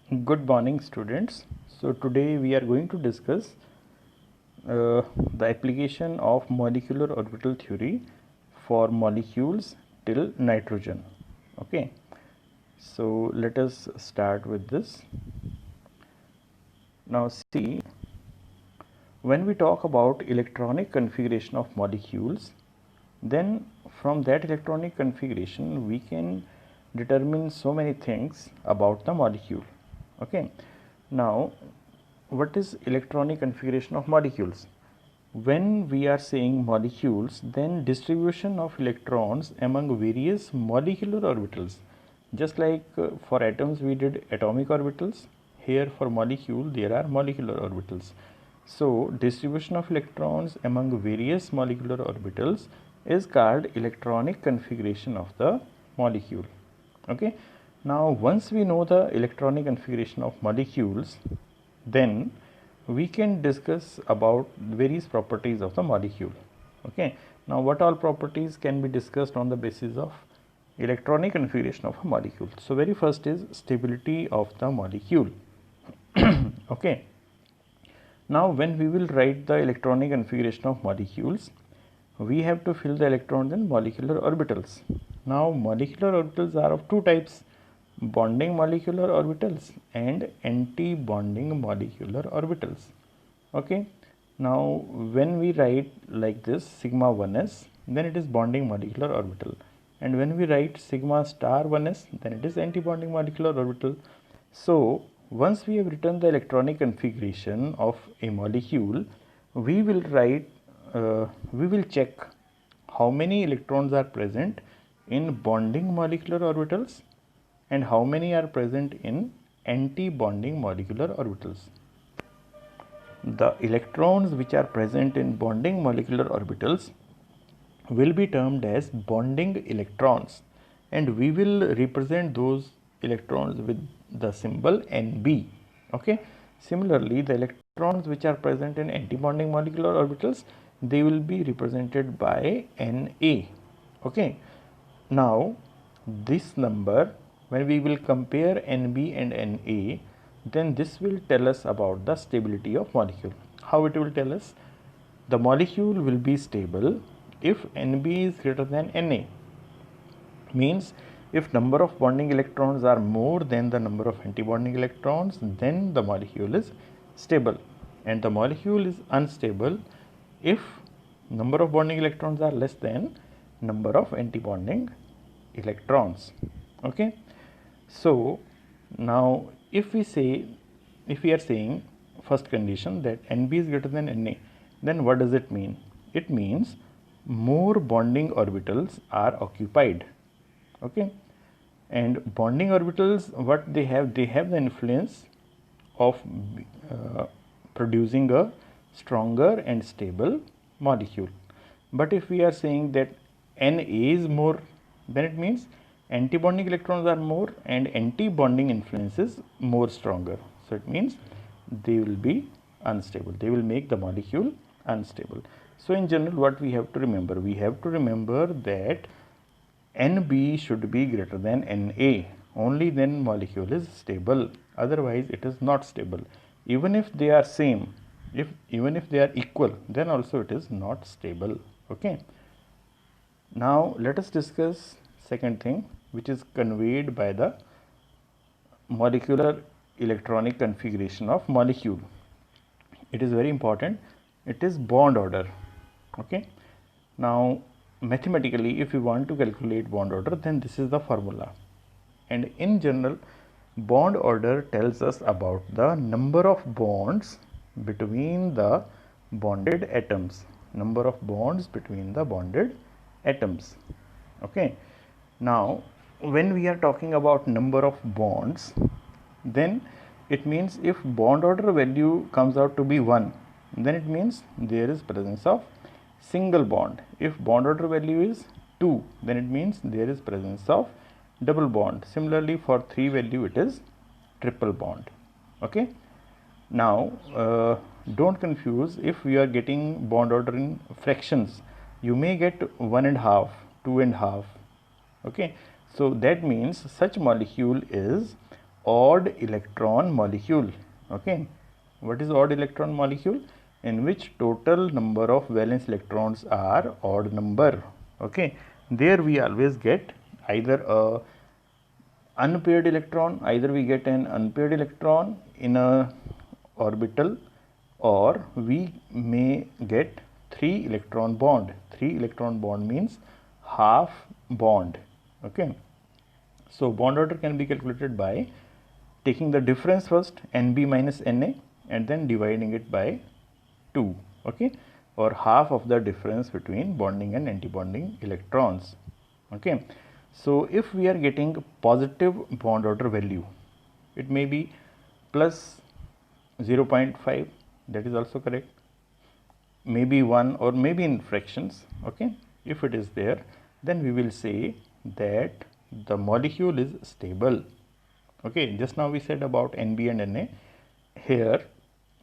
Good morning, students. So today we are going to discuss the application of molecular orbital theory for molecules till nitrogen. Okay, so let us start with this. Now see, when we talk about electronic configuration of molecules, then from that electronic configuration we can determine so many things about the molecule. Okay, now what is electronic configuration of molecules? When we are saying molecules, then distribution of electrons among various molecular orbitals. Just like for atoms we did atomic orbitals, here for molecule there are molecular orbitals. So distribution of electrons among various molecular orbitals is called electronic configuration of the molecule. Okay, now once we know the electronic configuration of molecules, then we can discuss about various properties of the molecule. Okay, now what all properties can be discussed on the basis of electronic configuration of a molecule? So very first is stability of the molecule. Okay, now when we will write the electronic configuration of molecules, we have to fill the electrons in molecular orbitals. Now molecular orbitals are of two types: bonding molecular orbitals and anti-bonding molecular orbitals. Okay, now when we write like this sigma 1s, then it is bonding molecular orbital, and when we write sigma star 1s, then it is anti-bonding molecular orbital. So once we have written the electronic configuration of a molecule, we will write we will check how many electrons are present in bonding molecular orbitals and how many are present in anti-bonding molecular orbitals. The electrons which are present in bonding molecular orbitals will be termed as bonding electrons, and we will represent those electrons with the symbol Nb. Okay, similarly the electrons which are present in anti-bonding molecular orbitals, they will be represented by Na. Okay, now this number, when we will compare Nb and Na, then this will tell us about the stability of molecule. How it will tell us? The molecule will be stable if Nb is greater than Na. Means if number of bonding electrons are more than the number of antibonding electrons, then the molecule is stable, and the molecule is unstable if number of bonding electrons are less than number of antibonding electrons. Okay, so now if we are saying first condition that Nb is greater than Na, then what does it mean? It means more bonding orbitals are occupied. Okay, and bonding orbitals, what they have the influence of producing a stronger and stable molecule. But if we are saying that Na is more, then it means anti-bonding electrons are more and anti-bonding influence is more stronger. So it means they will be unstable. They will make the molecule unstable. So in general, what we have to remember? We have to remember that Nb should be greater than Na. Only then molecule is stable. Otherwise, it is not stable. Even if they are same, even if they are equal, then also it is not stable. Okay. Now let us discuss second thing, which is conveyed by the molecular electronic configuration of molecule. It is very important. It is bond order. Okay, now mathematically if you want to calculate bond order, then this is the formula, and in general bond order tells us about the number of bonds between the bonded atoms, number of bonds between the bonded atoms. Okay, now when we are talking about number of bonds, then it means if bond order value comes out to be 1, then it means there is presence of single bond. If bond order value is 2, then it means there is presence of double bond. Similarly for 3 value it is triple bond. Okay, now don't confuse. If we are getting bond order in fractions, you may get 1.5, 2.5. Okay, so that means such molecule is odd electron molecule. Okay, what is odd electron molecule? In which total number of valence electrons are odd number. Okay, there we always get either a unpaired electron, either we get an unpaired electron in a orbital, or we may get 3 electron bond. 3 electron bond means half bond. Okay, so bond order can be calculated by taking the difference first, Nb minus Na, and then dividing it by 2, okay, or half of the difference between bonding and antibonding electrons. Okay, so if we are getting positive bond order value, it may be plus 0.5, that is also correct, maybe 1, or maybe in fractions. Okay, if it is there, then we will say that the molecule is stable. Okay, just now we said about Nb and Na. Here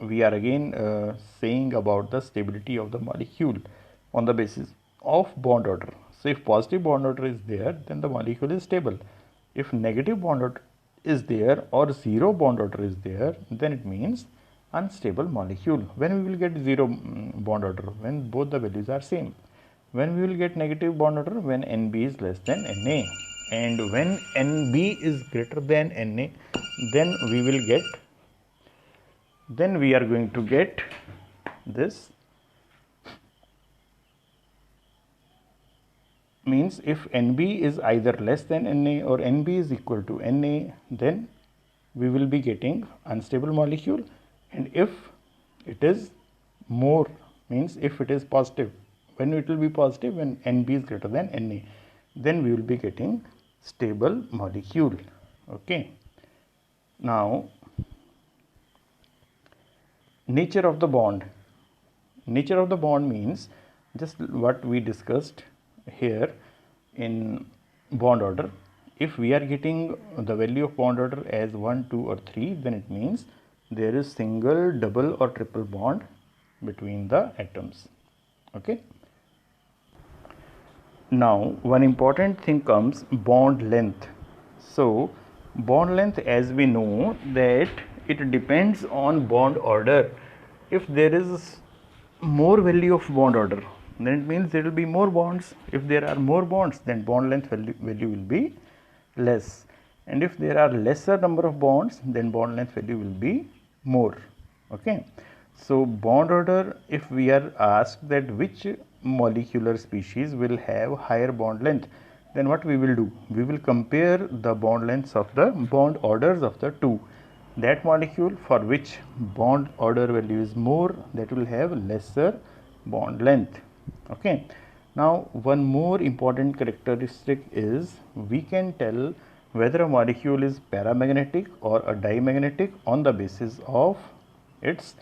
we are again saying about the stability of the molecule on the basis of bond order. So if positive bond order is there, then the molecule is stable. If negative bond order is there or zero bond order is there, then it means unstable molecule. When we will get zero bond order? When both the values are same. When we will get negative bond order? When Nb is less than Na. And when Nb is greater than Na, then we are going to get this, means if Nb is either less than Na or Nb is equal to Na, then we will be getting unstable molecule. And if it is more, means if it is positive, when it will be positive? When Nb is greater than Na, then we will be getting stable molecule. Okay, now nature of the bond. Nature of the bond means just what we discussed here in bond order. If we are getting the value of bond order as 1, 2 or 3, then it means there is single, double or triple bond between the atoms. Okay, now one important thing comes, bond length. So bond length, as we know that it depends on bond order. If there is more value of bond order, then it means there will be more bonds. If there are more bonds, then bond length value will be less. And if there are lesser number of bonds, then bond length value will be more. Okay, so bond order, if we are asked that which molecular species will have higher bond length, then what we will do? We will compare the bond lengths of the bond orders of the two. That molecule for which bond order value is more, that will have lesser bond length. Okay, now one more important characteristic is we can tell whether a molecule is paramagnetic or a diamagnetic on the basis of its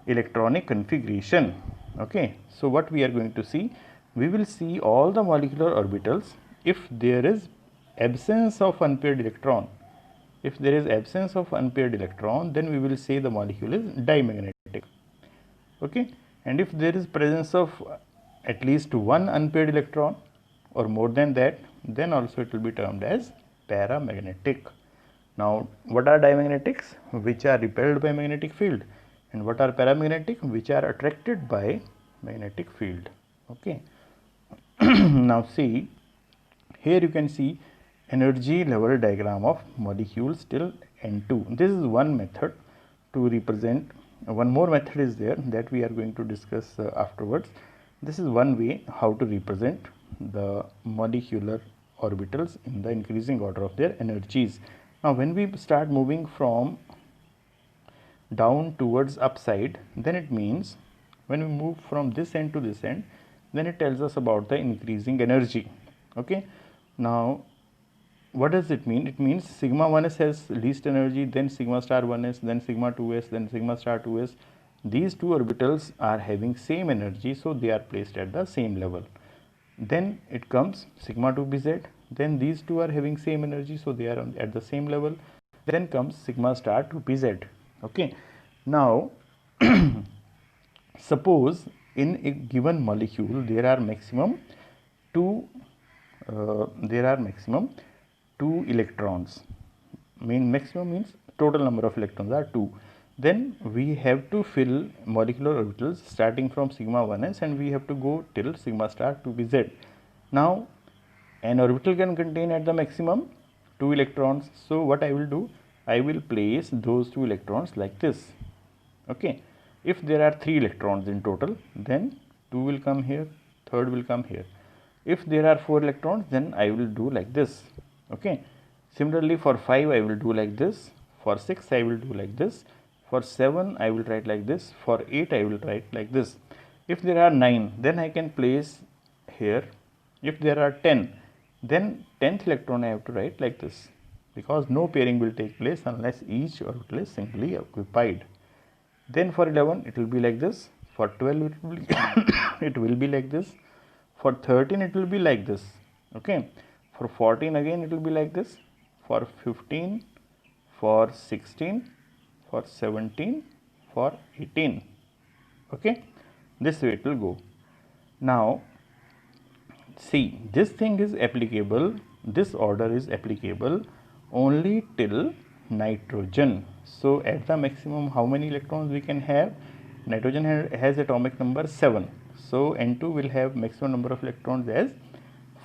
electronic configuration. Okay, so what we are going to see? We will see all the molecular orbitals. If there is absence of unpaired electron, if there is absence of unpaired electron, then we will say the molecule is dimagnetic. Okay, and if there is presence of at least one unpaired electron or more than that, then also it will be termed as paramagnetic. Now what are dimagnetics? Which are repelled by magnetic field. And what are paramagnetic? Which are attracted by magnetic field. Okay, now see, here you can see energy level diagram of molecules till N2. This is one method to represent. One more method is there that we are going to discuss afterwards. This is one way how to represent the molecular orbitals in the increasing order of their energies. Now when we start moving from down towards upside, then it means when we move from this end to this end, then it tells us about the increasing energy. Okay, now what does it mean? It means sigma 1s has least energy, then sigma star 1s, then sigma 2s, then sigma star 2s. These two orbitals are having same energy, so they are placed at the same level. Then it comes sigma 2 bz, then these two are having same energy, so they are at the same level. Then comes sigma star 2 bz. Okay, now suppose in a given molecule there are maximum two electrons, maximum means total number of electrons are 2. Then we have to fill molecular orbitals starting from sigma 1s and we have to go till sigma star 2pz. Now an orbital can contain at the maximum 2 electrons. So what I will do, I will place those 2 electrons like this. Okay, if there are 3 electrons in total, then 2 will come here, third will come here. If there are 4 electrons, then I will do like this. Okay, similarly for 5 I will do like this, for 6 I will do like this, for 7 I will write like this, for 8 I will write like this. If there are 9, then I can place here. If there are 10, then 10th electron I have to write like this, because no pairing will take place unless each orbital is singly occupied. Then for 11 it will be like this, for 12 it will be it will be like this, for 13 it will be like this. Okay, for 14 again it will be like this, for 15, for 16, for 17, for 18. Okay, this way it will go. Now see, this thing is applicable, this order is applicable only till nitrogen. So at the maximum how many electrons we can have? Nitrogen has atomic number 7. So N2 will have maximum number of electrons as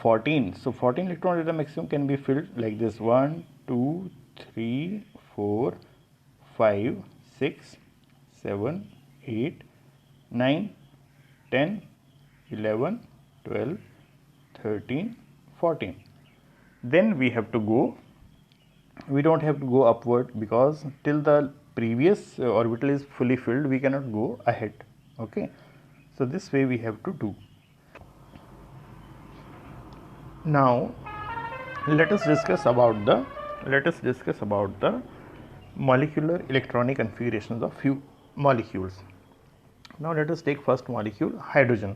14. So 14 electrons at the maximum can be filled like this: 1, 2, 3, 4, 5, 6, 7, 8, 9, 10, 11, 12, 13, 14. Then we have to go, we don't have to go upward, because till the previous orbital is fully filled we cannot go ahead. Okay, so this way we have to do. Now let us discuss about the molecular electronic configurations of few molecules. Now let us take first molecule, hydrogen.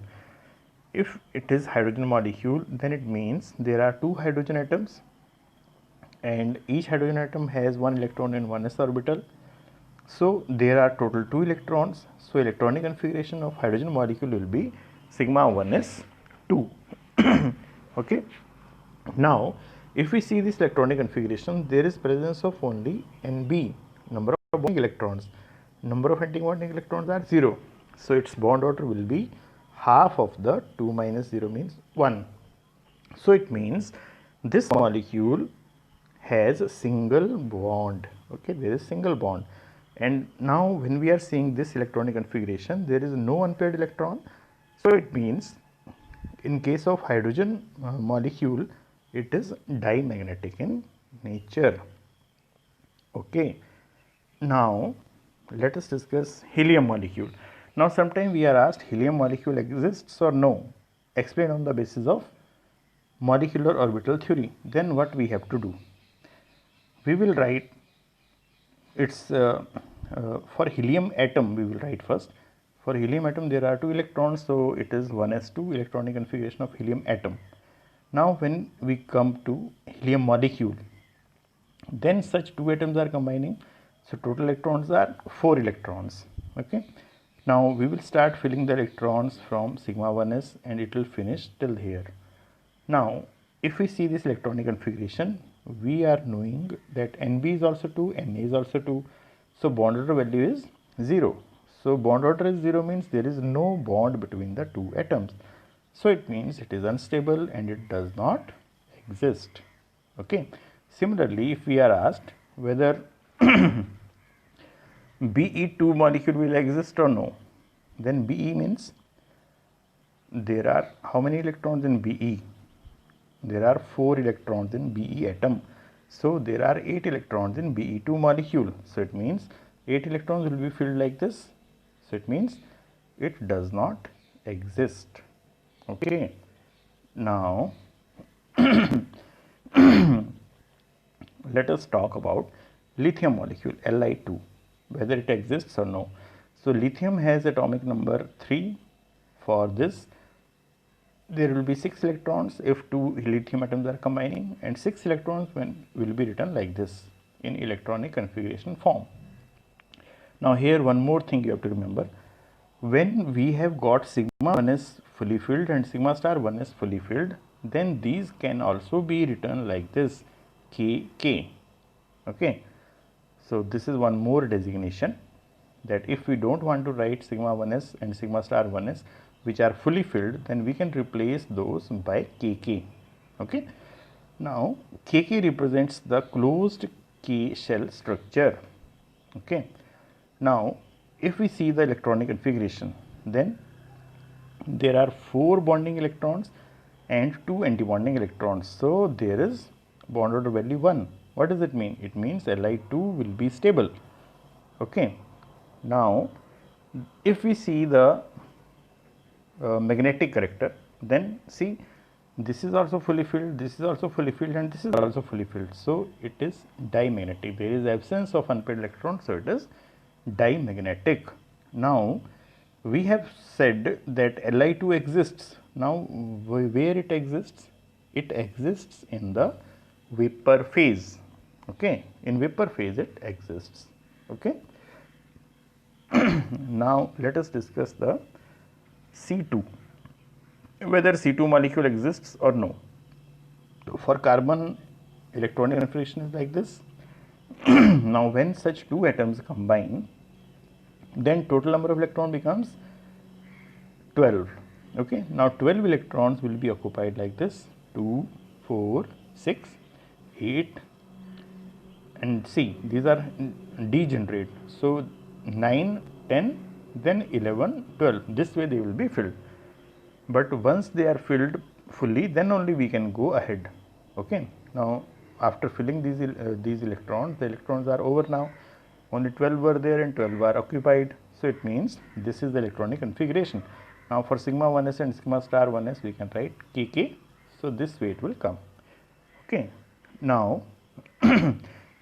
If it is hydrogen molecule, then it means there are 2 hydrogen atoms and each hydrogen atom has 1 electron in 1s orbital. So there are total 2 electrons. So electronic configuration of hydrogen molecule will be sigma 1s 2. Okay. Now if we see this electronic configuration, there is presence of only Nb, number of bonding electrons. Number of anti-bonding electrons are 0. So its bond order will be half of the 2 minus 0 means 1. So it means this molecule has a single bond. Okay, there is single bond. And now when we are seeing this electronic configuration, there is no unpaired electron. So it means in case of hydrogen molecule, it is dimagnetic in nature. Okay, now let us discuss helium molecule. Now sometimes we are asked, helium molecule exists or no? Explain on the basis of molecular orbital theory. Then what we have to do? We will write its for helium atom we will write first. For helium atom there are 2 electrons, so it is 1s2 electronic configuration of helium atom. Now when we come to helium molecule, then such 2 atoms are combining, so total electrons are 4 electrons. Okay, now we will start filling the electrons from sigma 1s and it will finish till here. Now if we see this electronic configuration, we are knowing that Nb is also 2, Na is also 2, so bond order value is 0. So bond order is 0 means there is no bond between the 2 atoms. So it means it is unstable and it does not exist. Okay. Similarly, if we are asked whether Be2 molecule will exist or no, then Be means there are how many electrons in Be? There are 4 electrons in Be atom. So there are 8 electrons in Be2 molecule. So it means 8 electrons will be filled like this. So it means it does not exist. Okay. Now let us talk about lithium molecule, Li2, whether it exists or no. So lithium has atomic number 3. For this there will be 6 electrons if 2 lithium atoms are combining, and 6 electrons will be written like this in electronic configuration form. Now here one more thing you have to remember, when we have got sigma 1s fully filled and sigma star 1s fully filled, then these can also be written like this, Kk. Okay. So this is one more designation, that if we don't want to write sigma 1s and sigma star 1s which are fully filled, then we can replace those by Kk. Okay. Now Kk represents the closed K shell structure. Okay. Now if we see the electronic configuration, then there are 4 bonding electrons and 2 antibonding electrons. So there is bond order value 1. What does it mean? It means Li2 will be stable. Okay. Now if we see the magnetic character, then see, this is also fully filled, this is also fully filled, and this is also fully filled. So it is dimagnetic. There is absence of unpaired electrons, so it is dimagnetic. Now we have said that Li2 exists. Now where it exists? It exists in the vapor phase. Okay, in vapor phase it exists. Okay. Now let us discuss the C2, whether C2 molecule exists or no. For carbon, electronic configuration is like this. Now when such two atoms combine, then total number of electron becomes 12. Okay. Now 12 electrons will be occupied like this: 2, 4, 6, 8, and see, these are degenerate. So 9, 10, then 11, 12. This way they will be filled. But once they are filled fully, then only we can go ahead. Okay. Now after filling these electrons, the electrons are over now. Only 12 were there and 12 are occupied. So it means this is the electronic configuration. Now for sigma 1s and sigma star 1s, we can write Kk. So this way it will come. Okay. Now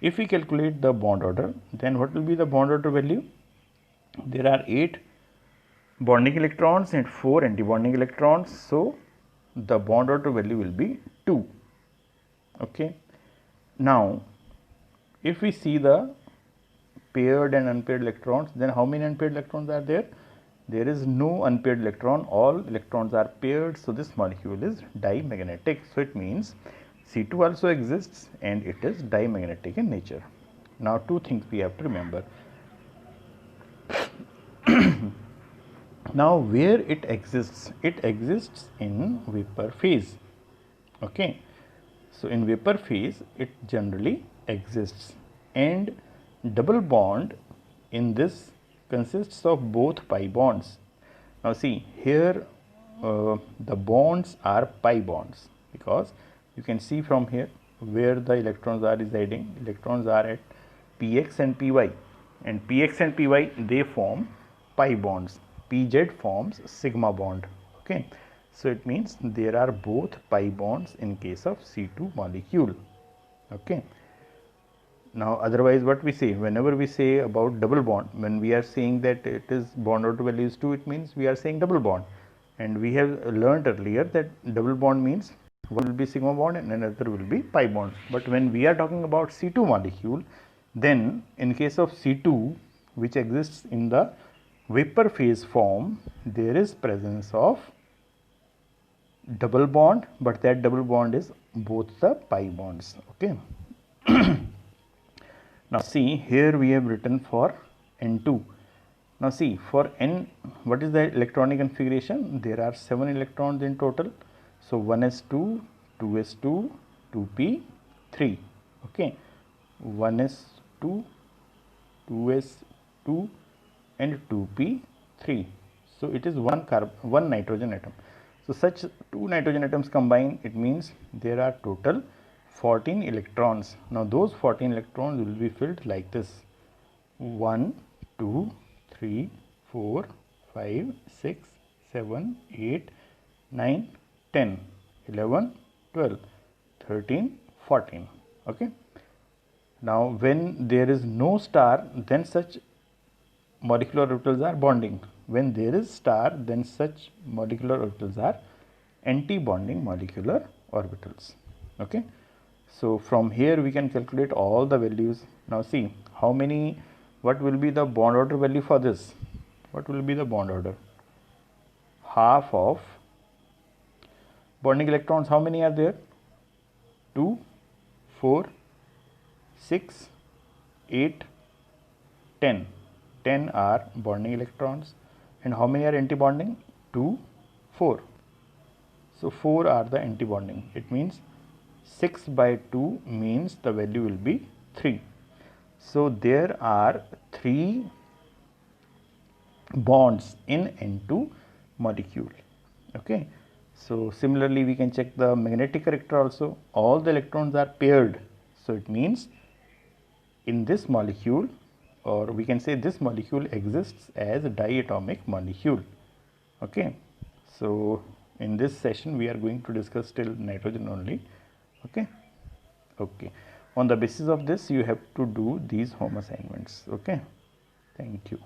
if we calculate the bond order, then what will be the bond order value? There are 8 bonding electrons and 4 antibonding electrons. So the bond order value will be 2. Okay. Now if we see the paired and unpaired electrons, then how many unpaired electrons are there? There is no unpaired electron, all electrons are paired. So this molecule is dimagnetic. So it means C2 also exists and it is dimagnetic in nature. Now two things we have to remember. Now where it exists? It exists in vapor phase. Okay. So in vapor phase it generally exists, and double bond in this consists of both pi bonds. Now see here, the bonds are pi bonds, because you can see from here where the electrons are residing. Electrons are at px and py, and px and py they form pi bonds. Pz forms sigma bond. Okay. So it means there are both pi bonds in case of C2 molecule. Okay. Now otherwise what we say, whenever we say about double bond, when we are saying that it is bond order value is 2, it means we are saying double bond. And we have learnt earlier that double bond means one will be sigma bond and another will be pi bond. But when we are talking about C2 molecule, then in case of C2 which exists in the vapor phase form, there is presence of double bond, but that double bond is both the pi bonds. Okay. Now see, here we have written for N2. Now see, for N, what is the electronic configuration? There are 7 electrons in total. So 1s2, 2s2, 2p, 3. Okay. 1s2, 2s2 and 2p, 3. So it is one nitrogen atom. So such 2 nitrogen atoms combine, it means there are total 14 electrons. Now those 14 electrons will be filled like this: 1, 2, 3, 4, 5, 6, 7, 8, 9, 10, 11, 12, 13, 14. Okay. Now when there is no star, then such molecular orbitals are bonding. When there is star, then such molecular orbitals are anti-bonding molecular orbitals. Okay. So from here we can calculate all the values. Now see how many, what will be the bond order value for this? What will be the bond order? Half of bonding electrons, how many are there? 2, 4, 6, 8, 10. 10 are bonding electrons, and how many are anti-bonding? 2, 4. So 4 are the anti-bonding. It means 6 by 2 means the value will be 3. So there are 3 bonds in N2 molecule. Okay. So similarly we can check the magnetic character also. All the electrons are paired. So it means in this molecule, or we can say this molecule exists as a diatomic molecule. Okay. So in this session we are going to discuss till nitrogen only. Okay. Okay. On the basis of this you have to do these home assignments. Okay. Thank you.